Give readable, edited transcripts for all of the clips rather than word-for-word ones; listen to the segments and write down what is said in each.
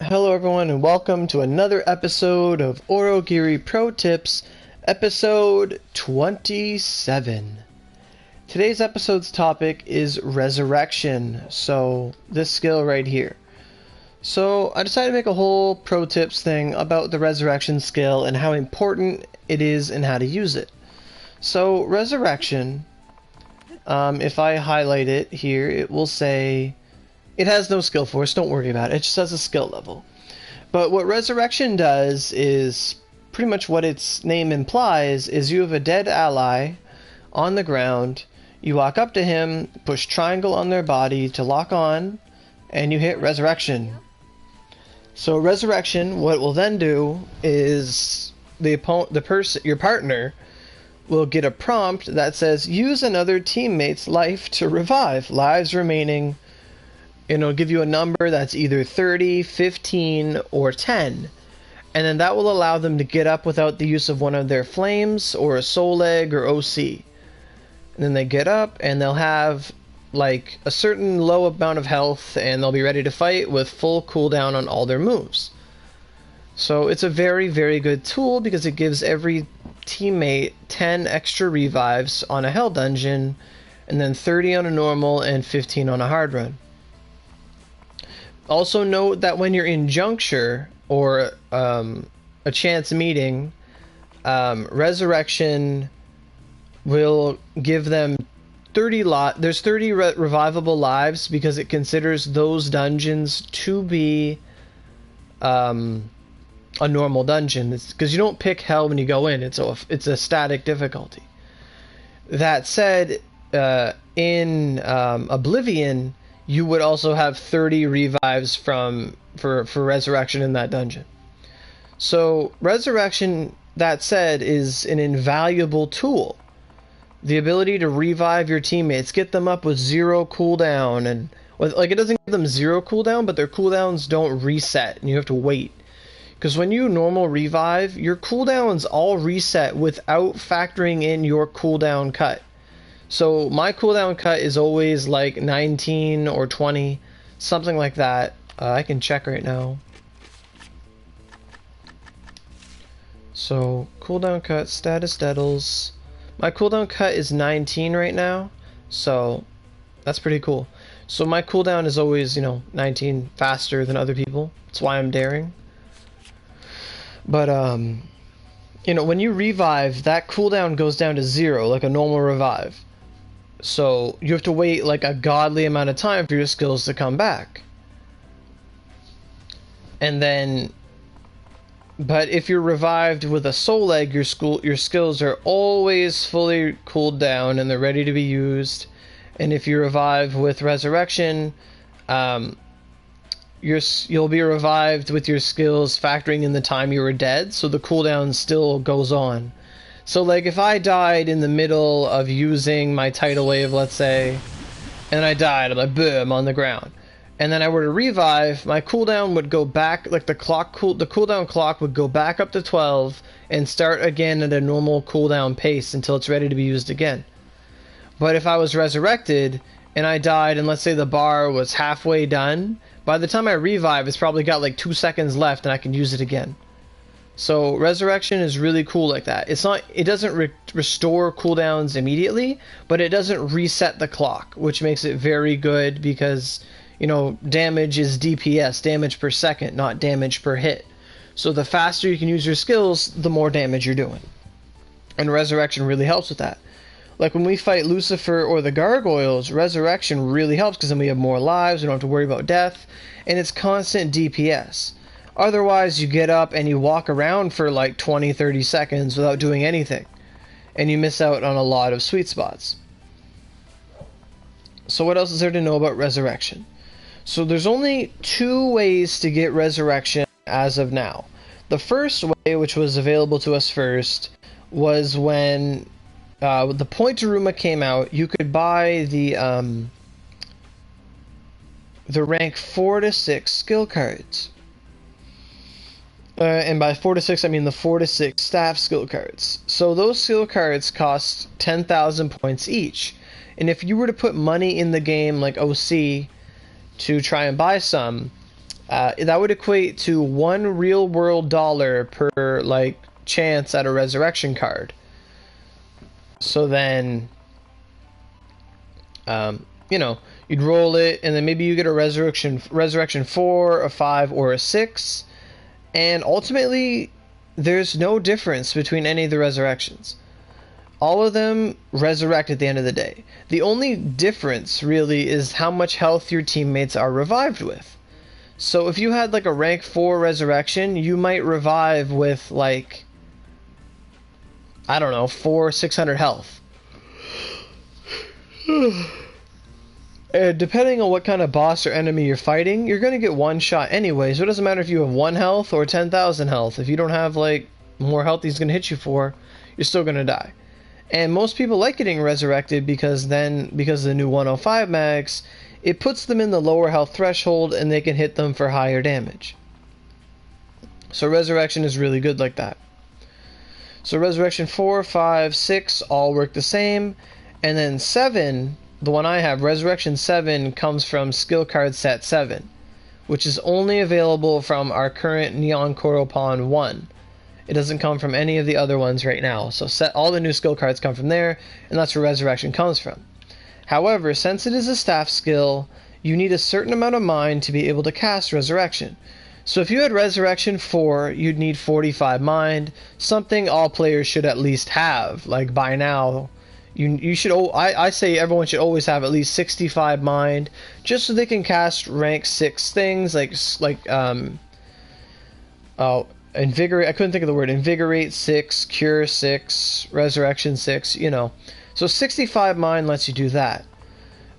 Hello everyone and welcome to another episode of Aurogiri Protips, episode 27. Today's episode's topic is resurrection, so this skill right here. So I decided to make a whole pro tips thing about the resurrection skill and how important it is and how to use it. So resurrection, if I highlight it here, it will say it has no skill force, don't worry about it, it just has a skill level. But what resurrection does is pretty much what its name implies is you have a dead ally on the ground, you walk up to him, push triangle on their body to lock on, and you hit resurrection. So resurrection, what it will then do is your partner will get a prompt that says use another teammate's life to revive, lives remaining. And it'll give you a number that's either 30, 15, or 10. And then that will allow them to get up without the use of one of their flames or a soul egg or OC. And then they get up and they'll have like a certain low amount of health and they'll be ready to fight with full cooldown on all their moves. So it's a very, very good tool because it gives every teammate 10 extra revives on a hell dungeon and then 30 on a normal and 15 on a hard run. Also note that when you're in juncture or a chance meeting, resurrection will give them 30 there's 30 revivable lives because it considers those dungeons to be a normal dungeon. It's because you don't pick hell when you go in. It's a static difficulty. That said, in Oblivion, you would also have 30 revives for resurrection in that dungeon. So resurrection, that said, is an invaluable tool. The ability to revive your teammates, get them up with 0 cooldown, and it doesn't give them 0 cooldown, but their cooldowns don't reset, and you have to wait. Because when you normal revive, your cooldowns all reset without factoring in your cooldown cut. So my cooldown cut is always like 19 or 20, something like that. I can check right now. So cooldown cut, status dettles. My cooldown cut is 19 right now, so that's pretty cool. So my cooldown is always, 19 faster than other people. That's why I'm daring. But when you revive, that cooldown goes down to 0, like a normal revive. So you have to wait like a godly amount of time for your skills to come back. And then, but if you're revived with a soul egg, your skills are always fully cooled down and they're ready to be used. And if you revive with resurrection, you'll be revived with your skills factoring in the time you were dead, so the cooldown still goes on. So like if I died in the middle of using my tidal wave, let's say, and I died, I'm like boom on the ground, and then I were to revive, my cooldown would go back, like the cooldown clock would go back up to 12 and start again at a normal cooldown pace until it's ready to be used again. But if I was resurrected and I died and let's say the bar was halfway done, by the time I revive it's probably got like 2 seconds left and I can use it again. So resurrection is really cool like that. It doesn't restore cooldowns immediately, but it doesn't reset the clock, which makes it very good because, damage is DPS, damage per second, not damage per hit. So the faster you can use your skills, the more damage you're doing. And resurrection really helps with that. Like when we fight Lucifer or the gargoyles, resurrection really helps because then we have more lives, we don't have to worry about death, and it's constant DPS. Otherwise, you get up and you walk around for like 20-30 seconds without doing anything. And you miss out on a lot of sweet spots. So what else is there to know about resurrection? So there's only 2 ways to get resurrection as of now. The first way, which was available to us first, was when the Pointeruma came out. You could buy the rank 4 to 6 skill cards. And by 4 to 6, I mean the 4 to 6 staff skill cards. So those skill cards cost 10,000 points each. And if you were to put money in the game like OC to try and buy some, That would equate to one real world dollar per like chance at a resurrection card. So then, you know, you'd roll it, and then maybe you get a resurrection 4, a 5, or a 6, and ultimately there's no difference between any of the resurrections. All of them resurrect at the end of the day. The only difference really is how much health your teammates are revived with. So if you had like a rank 4 resurrection, you might revive with like, I don't know, 600 health. And depending on what kind of boss or enemy you're fighting, you're going to get one shot anyway. So it doesn't matter if you have 1 health or 10,000 health. If you don't have like more health he's going to hit you for, you're still going to die. And most people like getting resurrected because of the new 105 mags, it puts them in the lower health threshold and they can hit them for higher damage. So resurrection is really good like that. So resurrection 4, 5, 6 all work the same. And then 7, the one I have, resurrection 7, comes from skill card set 7, which is only available from our current Neon Koropon 1. It doesn't come from any of the other ones right now. So all the new skill cards come from there, and that's where resurrection comes from. However, since it is a staff skill, you need a certain amount of mind to be able to cast resurrection. So if you had resurrection 4, you'd need 45 mind, something all players should at least have. Like by now, you should. I say everyone should always have at least 65 mind, just so they can cast rank 6 things invigorate. I couldn't think of the word. Invigorate 6, cure 6, resurrection 6. You know, so 65 mind lets you do that.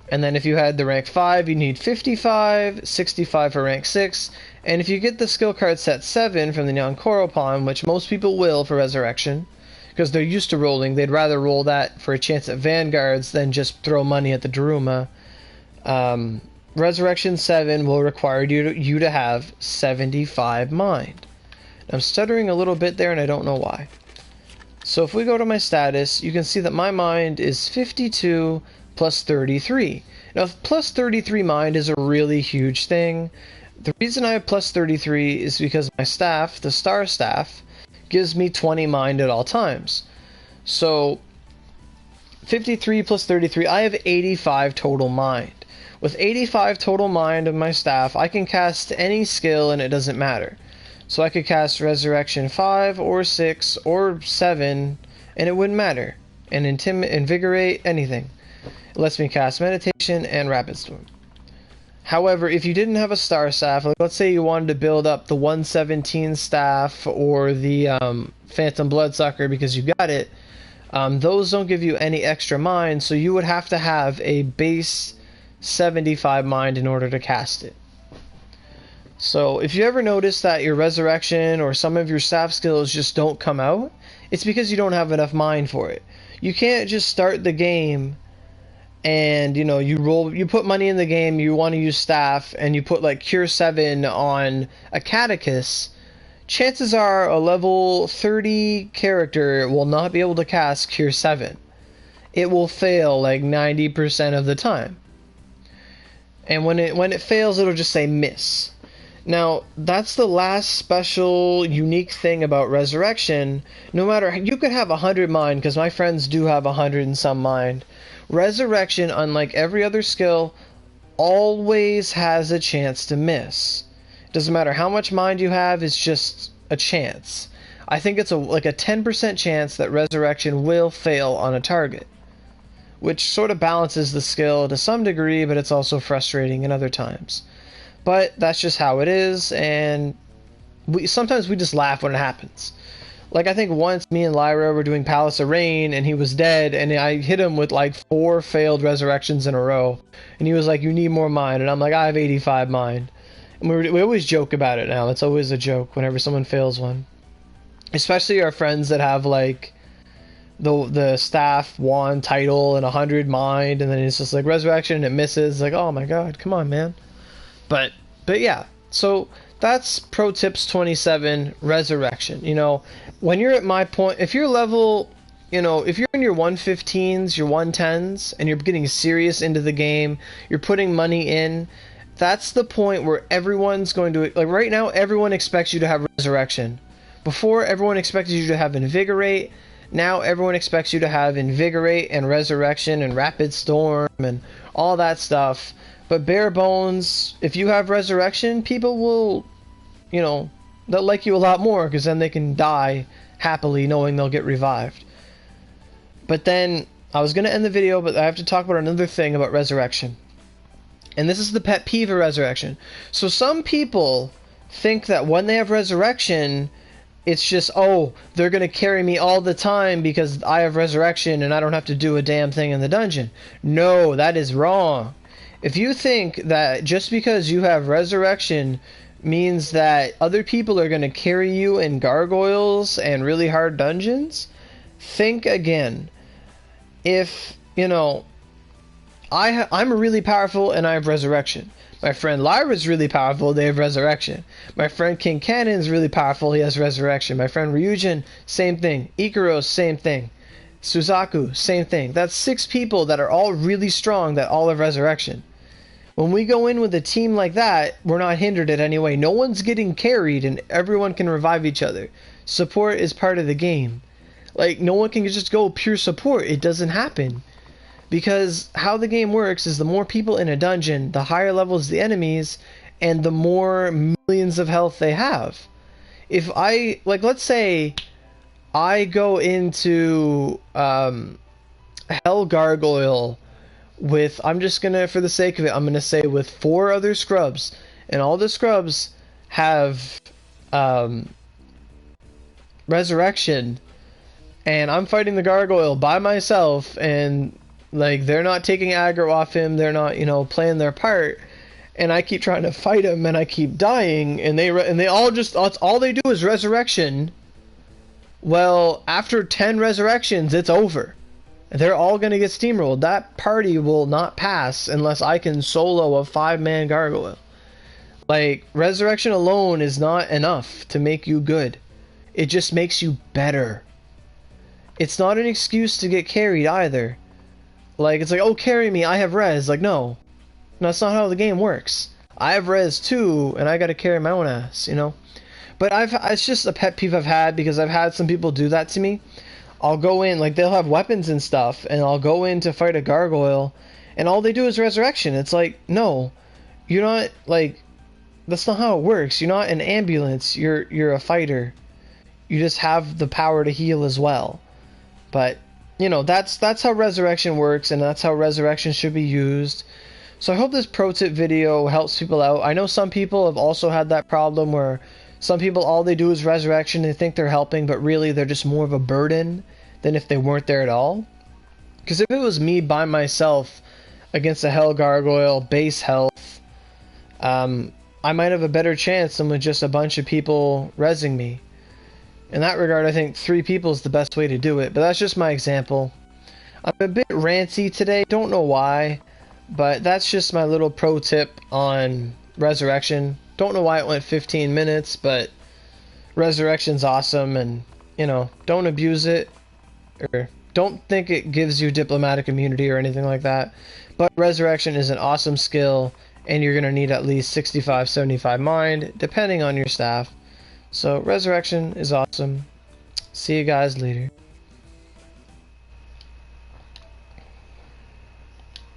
And then if you had the rank 5, you need 55, 65 for rank 6. And if you get the skill card set 7 from the Neon Koropon, which most people will for resurrection, because they're used to rolling, they'd rather roll that for a chance at vanguards than just throw money at the Daruma. Resurrection 7 will require you to have 75 mind. I'm stuttering a little bit there and I don't know why. So if we go to my status, you can see that my mind is 52 plus 33. Now plus 33 mind is a really huge thing. The reason I have plus 33 is because my staff, the star staff, gives me 20 mind at all times. So 53 plus 33, I have 85 total mind. With 85 total mind of my staff, I can cast any skill and it doesn't matter. So I could cast Resurrection 5 or 6 or 7 and it wouldn't matter. And Invigorate, anything. It lets me cast Meditation and Rapid Storm. However, if you didn't have a star staff, like let's say you wanted to build up the 117 staff or the Phantom Bloodsucker because you got it, those don't give you any extra mind, so you would have to have a base 75 mind in order to cast it. So if you ever notice that your resurrection or some of your staff skills just don't come out, it's because you don't have enough mind for it. You can't just start the game and you put money in the game, you want to use staff, and you put like Cure 7 on a Catechus. Chances are a level 30 character will not be able to cast Cure 7. It will fail like 90% of the time. And when it fails, it'll just say miss. Now, that's the last special, unique thing about Resurrection. No matter, you could have 100 mind, because my friends do have 100 and some mind. Resurrection, unlike every other skill, always has a chance to miss. It doesn't matter how much mind you have, it's just a chance. I think it's like a 10% chance that Resurrection will fail on a target, which sort of balances the skill to some degree, but it's also frustrating in other times. But that's just how it is, and sometimes we just laugh when it happens. Like, I think once me and Lyra were doing Palace of Rain, and he was dead, and I hit him with like 4 failed resurrections in a row. And he was like, you need more mind. And I'm like, I have 85 mind. And we always joke about it now. It's always a joke whenever someone fails one. Especially our friends that have like the staff wand title and 100 mind, and then it's just like resurrection and it misses. Like, oh my god, come on, man. But yeah, so that's Pro Tips 27, Resurrection. When you're at my point, if you're level, if you're in your 115s, your 110s, and you're getting serious into the game, you're putting money in, That's the point where everyone's going to, like right now, everyone expects you to have resurrection. Before, everyone expected you to have invigorate. Now everyone expects you to have invigorate and resurrection and rapid storm and all that stuff. But bare bones, if you have resurrection, people will, you know, they'll like you a lot more, because then they can die happily knowing they'll get revived. But then, I was going to end the video, but I have to talk about another thing about resurrection. And this is the pet peeve of resurrection. So some people think that when they have resurrection, it's just, oh, they're going to carry me all the time because I have resurrection and I don't have to do a damn thing in the dungeon. No, that is wrong. If you think that just because you have resurrection means that other people are going to carry you in gargoyles and really hard dungeons, think again. If, you know, I'm really powerful and I have resurrection. My friend Lyra's really powerful, they have resurrection. My friend King Cannon's really powerful, he has resurrection. My friend Ryujin, same thing. Ikaros, same thing. Suzaku, same thing. That's 6 people that are all really strong that all have resurrection. When we go in with a team like that, we're not hindered in any way. No one's getting carried and everyone can revive each other. Support is part of the game. Like, no one can just go pure support. It doesn't happen. Because how the game works is the more people in a dungeon, the higher levels the enemies, and the more millions of health they have. If I, like, let's say I go into Hell Gargoyle with, I'm just gonna, for the sake of it, I'm gonna say with 4 other scrubs, and all the scrubs have resurrection, and I'm fighting the gargoyle by myself, and like they're not taking aggro off him, they're not, you know, playing their part, and I keep trying to fight him and I keep dying, and they all just, that's all they do is resurrection. Well, after 10 resurrections, it's over. They're all gonna get steamrolled. That party will not pass unless I can solo a 5-man gargoyle. Like, resurrection alone is not enough to make you good. It just makes you better. It's not an excuse to get carried either. Like, it's like, oh, carry me, I have res. Like, no. That's not how the game works. I have res too, and I gotta carry my own ass, you know? But it's just a pet peeve I've had, because I've had some people do that to me. I'll go in, like, they'll have weapons and stuff, and I'll go in to fight a gargoyle, and all they do is resurrection. It's like, no. You're not, like, that's not how it works. You're not an ambulance. You're a fighter. You just have the power to heal as well. But, you know, that's how resurrection works, and that's how resurrection should be used. So I hope this pro tip video helps people out. I know some people have also had that problem where some people, all they do is resurrection, they think they're helping, but really they're just more of a burden than if they weren't there at all. Because if it was me by myself against a Hell Gargoyle, base health, I might have a better chance than with just a bunch of people rezzing me. In that regard, I think 3 people is the best way to do it, but that's just my example. I'm a bit ranty today, don't know why, but that's just my little pro tip on resurrection. Don't know why it went 15 minutes, but resurrection's awesome, and, you know, don't abuse it, or don't think it gives you diplomatic immunity or anything like that, but resurrection is an awesome skill, and you're going to need at least 65-75 mind, depending on your staff. So, resurrection is awesome. See you guys later.